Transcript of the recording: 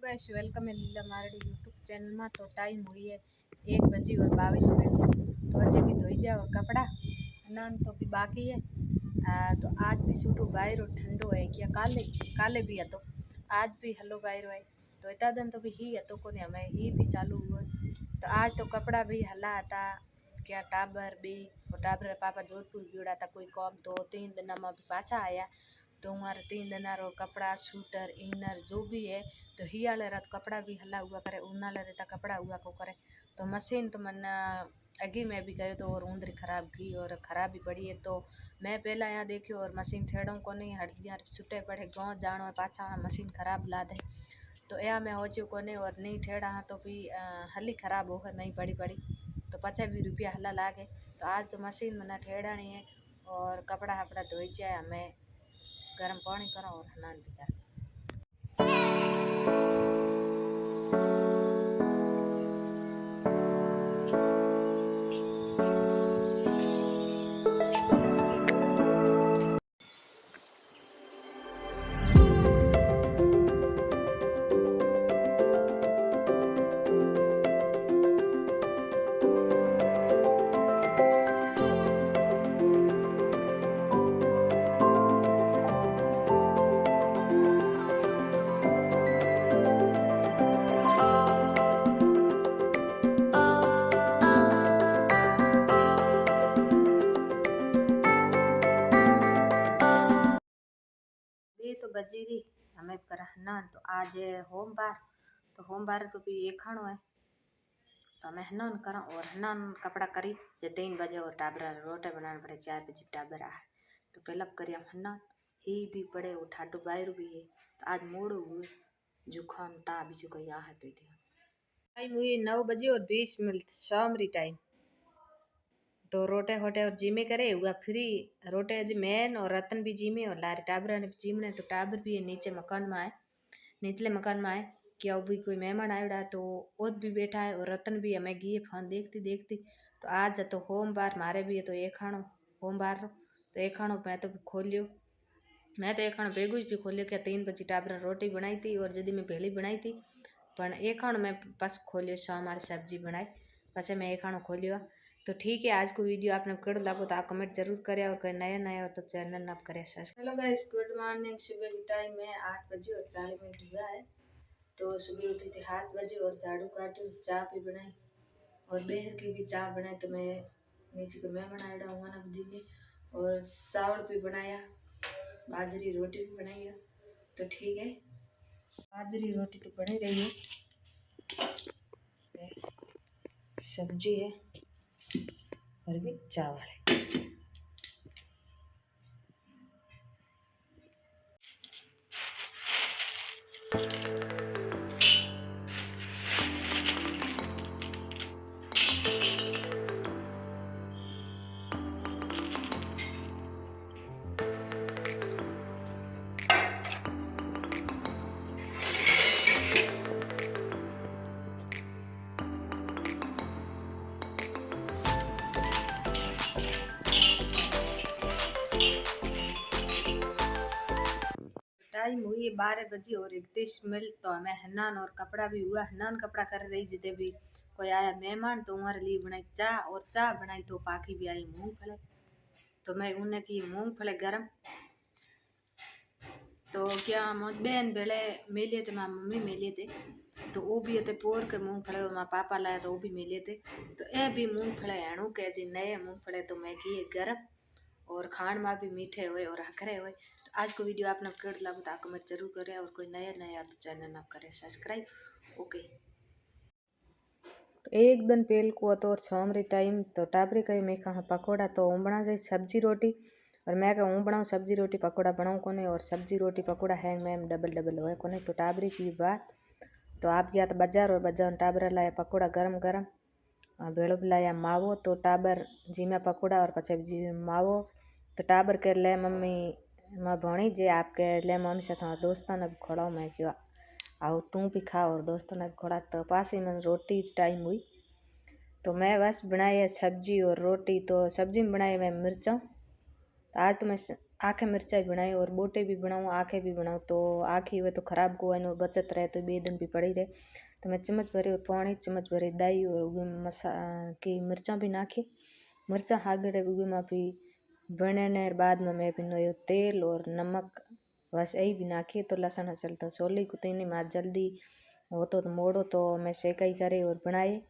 Guys, welcome है लीला Mardi YouTube channel में। तो टाइम हुई है 1:22 तो अजे भी धोई जाए और कपड़ा नन तो भी बाकी है। तो आज भी सूटो बाहर ठंडो है क्या काले काले भी है तो आज भी हलो बाहर है। तो इतना दिन तो भी ही है तो कोने हमें ही भी चालू हुआ। तो आज तो कपड़ा भी हला था क्या टाबर भी और टाबर पापा जोधपुर गयोड़ा था कोई कॉम। तो 3 दिन में भी पाछा आया। तो हमारे 3 दिन रो कपड़ा स्वेटर इनर जो भी है तो हियाले रात कपड़ा भी हला हुआ करे, उनाले रहता कपड़ा हुआ को करे। तो मशीन तो मन अगी में भी गयो तो और ऊंदरी खराब की और खराब भी पड़ी है। तो मैं पहला यहाँ देखियो और मशीन ठेड़ों को नहीं हड़दियाँ छुटे पड़े गाँव जानो पाछा मशीन खराब ला दे। तो यहाँ मैं हो कोने और नहीं ठेड़ा हाँ तो भी हली खराब हो नहीं पड़ी पड़ी तो 50-20 रुपया हला लागे। तो आज तो मशीन मना ठेड़ानी है और कपड़ा वपड़ा धोई जाए हमें गर्म पानी करो और स्नान भी करो। ये तो बजीरी हमें कर हनान। तो आज है होमवार तो होमवार तो भी ये खानो है तो हमें हनान करा और हनान कपड़ा करी जे 3 बजे और टाबरा रोटे बनाने पड़े 4 बजे टाबर आ तो पहला करिया हनान ही भी पड़े वो ठाडो बाहर भी है। तो आज मोड़ो हुए जुखाम ता बीजू कोई आ है तो टाइम हुई 9:20 शाम री टाइम। तो रोटे होटे और जिमे करे हुआ फ्री रोटे अज मैन और रतन भी जिमे और लारे टाबरा ने भी जिमने। तो टाबर भी नीचे मकान में आए निचले मकान में आए क्या भी कोई मेहमान आया तो ओद भी बैठा है और रतन भी हमें गई फोन देखती देखती। तो आज तो होमवार मारे भी है तो एक खानो होमवार तो एक खानो मैं तो खोलियो मैं तो एक खानो बेगू भी खोलियो क्या 3 बजे टाबरा रोटी बनाई थी और जदी मैं भेली बनाई थी पर एक खानो मैं बस खोलियो हमारी सब्जी बनाई बस मैं एक खानो खोलियो। तो ठीक है आज को वीडियो आपने कड़ लागो तो आप कमेंट जरूर करें और कोई नया नया हो तो चैनल ना करें subscribe. Hello guys, good morning. सुबह की टाइम है 8:40 हुआ है। तो सुबह उठी थी 7 बजे और झाड़ू काटी चाय भी बनाई और बेहर की भी चाय बनाई। तो मैं नीचे को मैं बनाया हुआ ना दी में और चावल भी बनाया बाजरी रोटी भी बनाई है। तो ठीक है बाजरी रोटी तो बनी रही है सब्जी है और भी चावल है। टाइम हुई है 12 बजे और 31 मिनट। तो हमें हनान और कपड़ा भी हुआ हनान कपड़ा कर रही जिते भी कोई आया मेहमान तो हमारे लिए बनाई चाय और चाय बनाई तो पाकी भी आई मूंगफली। तो मैं उन्हें की मूंगफली गरम तो क्या मोद बहन बेले मेले थे माँ मम्मी मेले थे तो वो भी थे पोर के मूंगफली और माँ पापा लाया तो वो भी मेले थे। तो ए भी मूंगफली हणु के जी नए मूंगफली तो मैं किए गरम और खाण में भी मीठे हुए और हकरे हुए। तो आज को वीडियो आपने कैड लागू तो कमेंट जरूर करें और कोई नया नया तो चैनल ना करे सब्सक्राइब। ओके तो एक दिन पेल को तो और छामरी टाइम तो टाबरी कही मैं कहा पकौड़ा तो बना जाए सब्जी रोटी और मैं कहूँ हूँ बनाऊँ सब्जी रोटी पकौड़ा बनाऊँ कोने और सब्जी रोटी पकौड़ा है मैम डबल डबल हुए कोने। तो टाबरी की बात तो आप गया तो बाजार और बाजार टाबरा लाया पकौड़ा गरम गरम भेड़ो लाया मावो तो टाबर जी में पकौड़ा और पचे जी मावो। तो टाबर के ले मम्मी माँ भणी जे आपके ले मम्मी साथ दोस्तों ने भी खोड़ाओ मैं क्यों आओ तू भी खा और दोस्तों ने भी खोड़ा। तो पास ही में रोटी टाइम हुई तो मैं बस बनाई है सब्जी और रोटी। तो सब्जी में बनाई मैं मिर्चों तो आज तो मैं आखे मिर्चा भी बनाए और बोटे भी बनाऊँ, आखे भी बनाऊँ। तो आखी हुए तो ख़राब को और बचत रहे तो 2 दिन भी पड़ी रहे। तो मैं चम्मच भरे और पानी, चम्मच भरे दही और उगे मसा की मिर्चा भी नाखी। मिर्चा हागड़े उगे में भी बनने बाद में मैं भी तेल और नमक बस यही भी नाखी। तो लहसुन हसल तो सोली को तीन में जल्दी हो तो मोड़ो तो मैं सेकाई करे और बनाए।